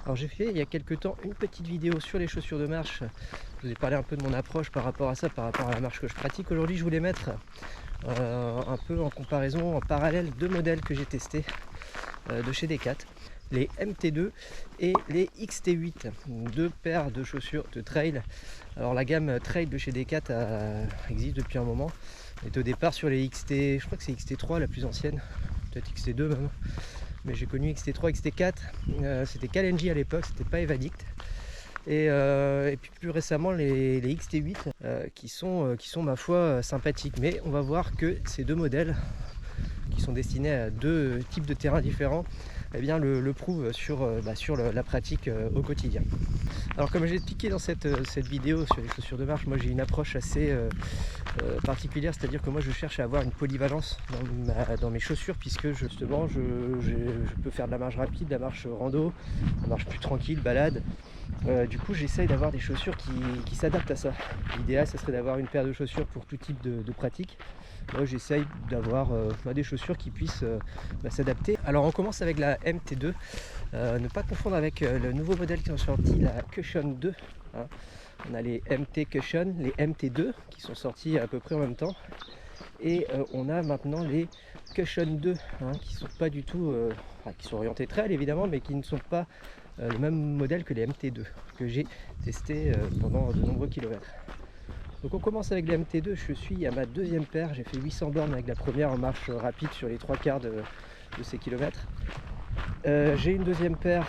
Alors j'ai fait il y a quelques temps une petite vidéo sur les chaussures de marche. Je vous ai parlé un peu de mon approche par rapport à ça, par rapport à la marche que je pratique. Aujourd'hui je voulais mettre un peu en comparaison, en parallèle, deux modèles que j'ai testés de chez Decat. Les MT2 et les XT8, deux paires de chaussures de trail. Alors la gamme trail de chez Decat existe depuis un moment. Elle est au départ sur les XT, je crois que c'est XT3 la plus ancienne, peut-être XT2 même. Mais j'ai connu XT3, XT4, c'était Kalenji à l'époque, c'était pas Evadict. Et puis plus récemment les XT8 qui sont ma foi sympathiques. Mais on va voir que ces deux modèles qui sont destinés à deux types de terrains différents, eh bien le prouvent sur la pratique au quotidien. Alors comme j'ai expliqué dans cette vidéo sur les chaussures de marche, moi j'ai une approche assez particulière, c'est-à-dire que moi je cherche à avoir une polyvalence dans mes chaussures, puisque justement je peux faire de la marche rapide, de la marche rando, de la marche plus tranquille, balade. Du coup j'essaye d'avoir des chaussures qui s'adaptent à ça. L'idéal ce serait d'avoir une paire de chaussures pour tout type de pratique. Moi j'essaye d'avoir des chaussures qui puissent s'adapter. Alors on commence avec la MT2, ne pas confondre avec le nouveau modèle qui est sorti, la Cushion 2. Hein. On a les MT Cushion, les MT2 qui sont sortis à peu près en même temps. Et on a maintenant les Cushion 2 qui sont pas du tout, qui sont orientés trail évidemment, mais qui ne sont pas le même modèle que les MT2 que j'ai testé pendant de nombreux kilomètres. Donc on commence avec les MT2, je suis à ma deuxième paire, j'ai fait 800 bornes avec la première en marche rapide sur les 3/4 de ces kilomètres. J'ai une deuxième paire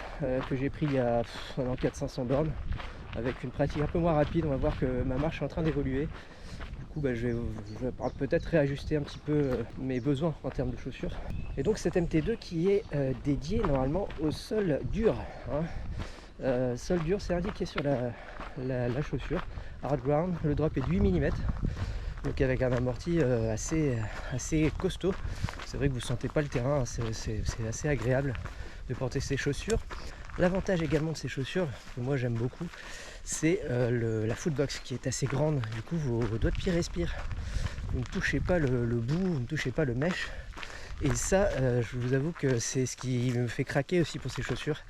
que j'ai pris il y a 400-500 bornes avec une pratique un peu moins rapide. On va voir que ma marche est en train d'évoluer. Du coup je vais peut-être réajuster un petit peu mes besoins en termes de chaussures. Et donc cette MT2 qui est dédiée normalement au sol dur. Sol dur, c'est indiqué sur la chaussure. Hard ground, le drop est de 8 mm, donc avec un amorti assez costaud. C'est vrai que vous ne sentez pas le terrain, c'est assez agréable de porter ces chaussures. L'avantage également de ces chaussures, que moi j'aime beaucoup, c'est la footbox qui est assez grande. Du coup vos doigts de pied respirent, vous ne touchez pas le bout, vous ne touchez pas le mesh. Et ça, je vous avoue que c'est ce qui me fait craquer aussi pour ces chaussures.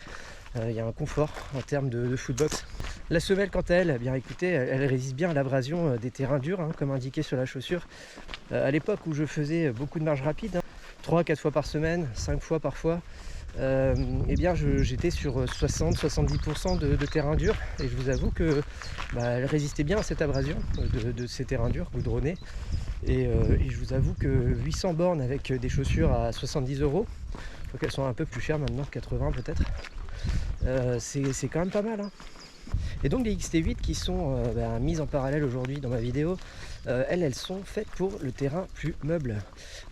Il y a un confort en termes de footbox. La semelle quant à elle, eh bien écoutez, elle résiste bien à l'abrasion des terrains durs, comme indiqué sur la chaussure. À l'époque où je faisais beaucoup de marche rapide, 3-4 fois par semaine, 5 fois parfois, eh bien j'étais sur 60-70% de terrain dur, et je vous avoue que elle résistait bien à cette abrasion de ces terrains durs goudronnés. Et je vous avoue que 800 bornes avec des chaussures à 70 €, faut qu'elles sont un peu plus chères maintenant, 80 peut-être, c'est quand même pas mal. Et donc les XT8 qui sont mises en parallèle aujourd'hui dans ma vidéo, elles sont faites pour le terrain plus meuble,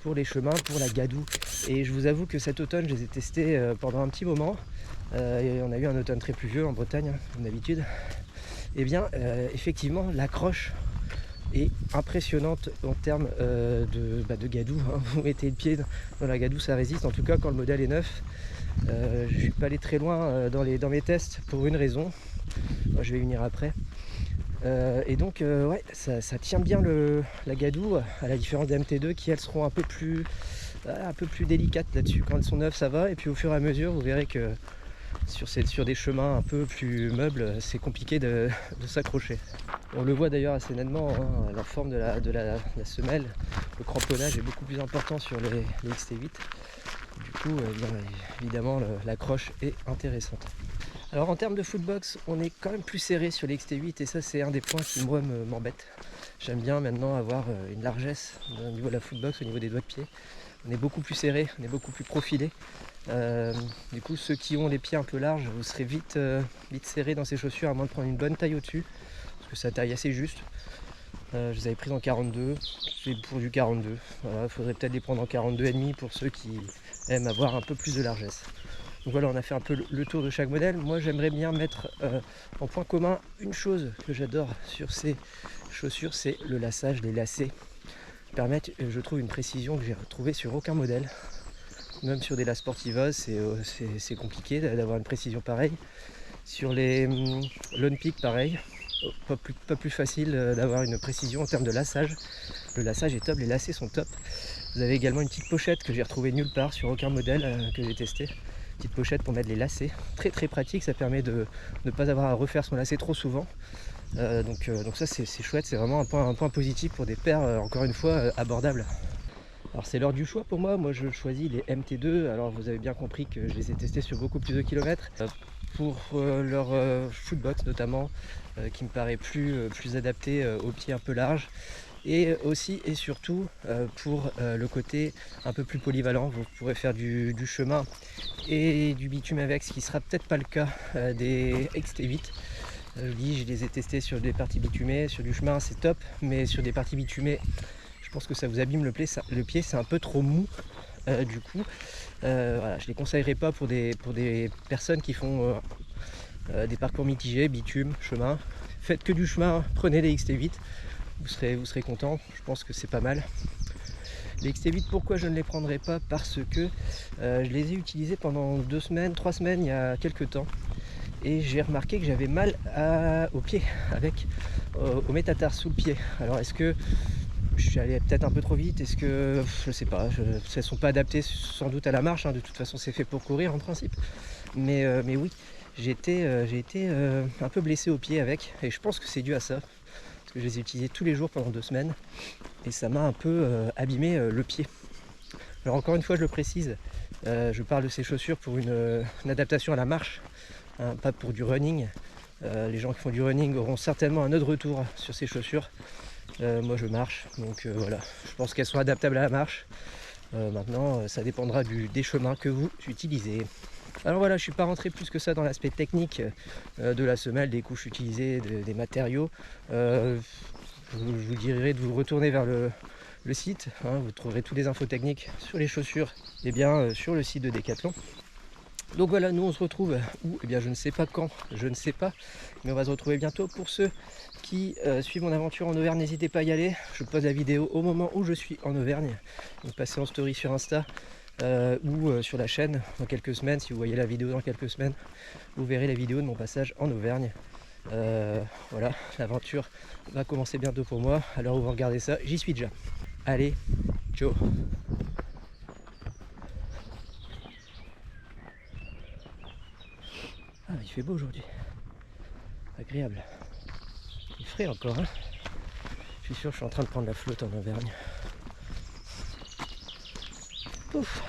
pour les chemins, pour la gadoue. Et je vous avoue que cet automne je les ai testées pendant un petit moment, et on a eu un automne très pluvieux en Bretagne comme d'habitude. Et bien effectivement l'accroche est impressionnante en termes de gadoue. Vous mettez le pied dans la gadoue, ça résiste, en tout cas quand le modèle est neuf. Je ne suis pas allé très loin dans mes tests pour une raison, je vais y venir après. Et donc ouais, ça tient bien la gadoue, à la différence des MT2 qui elles seront un peu plus délicates là-dessus. Quand elles sont neuves ça va, et puis au fur et à mesure vous verrez que sur des chemins un peu plus meubles, c'est compliqué de s'accrocher. On le voit d'ailleurs assez nettement, la forme de la semelle, le cramponnage est beaucoup plus important sur les XT8. Du coup, évidemment, l'accroche est intéressante. Alors en termes de footbox, on est quand même plus serré sur les XT8, et ça c'est un des points qui moi m'embête. J'aime bien maintenant avoir une largesse au niveau de la footbox, au niveau des doigts de pied. On est beaucoup plus serré, on est beaucoup plus profilé. Du coup ceux qui ont les pieds un peu larges, vous serez vite serré dans ces chaussures, à moins de prendre une bonne taille au-dessus, parce que ça taille assez juste. Je les avais prises en 42, c'est pour du 42. Voilà, il faudrait peut-être les prendre en 42,5 pour ceux qui aiment avoir un peu plus de largesse. Donc voilà, on a fait un peu le tour de chaque modèle. Moi j'aimerais bien mettre en point commun une chose que j'adore sur ces chaussures, c'est le lassage. Les lacets permettent, je trouve, une précision que j'ai retrouvée sur aucun modèle. Même sur des La Sportiva, c'est compliqué d'avoir une précision pareille. Sur les Lone Peak, pareil, pas plus facile d'avoir une précision en termes de lassage. Le lassage est top, les lacets sont top. Vous avez également une petite pochette que j'ai retrouvée nulle part sur aucun modèle que j'ai testé. petite pochette pour mettre les lacets. Très très pratique, ça permet de ne pas avoir à refaire son lacet trop souvent. Donc ça c'est chouette, c'est vraiment un point positif pour des paires, encore une fois, abordables. Alors c'est l'heure du choix pour moi, je choisis les MT2, alors vous avez bien compris que je les ai testés sur beaucoup plus de kilomètres. Pour leur footbox notamment, qui me paraît plus adapté aux pieds un peu larges. Et aussi et surtout pour le côté un peu plus polyvalent, vous pourrez faire du chemin et du bitume avec, ce qui sera peut-être pas le cas des XT8. Je vous dis, je les ai testés sur des parties bitumées, sur du chemin c'est top, mais sur des parties bitumées, je pense que ça vous abîme le pied, c'est un peu trop mou. Du coup, voilà, je ne les conseillerais pas pour des personnes qui font des parcours mitigés, bitume, chemin. Faites que du chemin, prenez les XT8, vous serez content, je pense que c'est pas mal. Les XT8, pourquoi je ne les prendrai pas? Parce que je les ai utilisés pendant 2 semaines, 3 semaines il y a quelques temps. Et j'ai remarqué que j'avais mal au pied, au métatarse sous le pied. Alors est-ce que je suis allé peut-être un peu trop vite? Est-ce que, je sais pas, elles ne sont pas adaptées sans doute à la marche, hein. De toute façon c'est fait pour courir en principe. Mais oui, j'ai été un peu blessé au pied avec, et je pense que c'est dû à ça. Parce que je les ai utilisés tous les jours pendant 2 semaines, et ça m'a un peu abîmé le pied. Alors encore une fois je le précise, je parle de ces chaussures pour une adaptation à la marche, hein, pas pour du running. Les gens qui font du running auront certainement un autre retour sur ces chaussures. Moi je marche, donc voilà, je pense qu'elles sont adaptables à la marche. Maintenant ça dépendra des chemins que vous utilisez. Alors voilà, je ne suis pas rentré plus que ça dans l'aspect technique de la semelle, des couches utilisées, des matériaux. Je vous dirai de vous retourner vers le site, hein, vous trouverez toutes les infos techniques sur les chaussures, et bien sur le site de Decathlon. Donc voilà, nous on se retrouve où? Eh bien je ne sais pas quand, je ne sais pas, mais on va se retrouver bientôt. Pour ceux qui suivent mon aventure en Auvergne, n'hésitez pas à y aller. Je pose la vidéo au moment où je suis en Auvergne. Donc passez en story sur Insta ou sur la chaîne dans quelques semaines. Si vous voyez la vidéo dans quelques semaines, vous verrez la vidéo de mon passage en Auvergne. Voilà, l'aventure va commencer bientôt pour moi. À l'heure où vous regardez ça, j'y suis déjà. Allez, ciao. Ah, il fait beau aujourd'hui, agréable. Il est frais encore, hein. Je suis sûr que je suis en train de prendre la flotte en Auvergne. Ouf.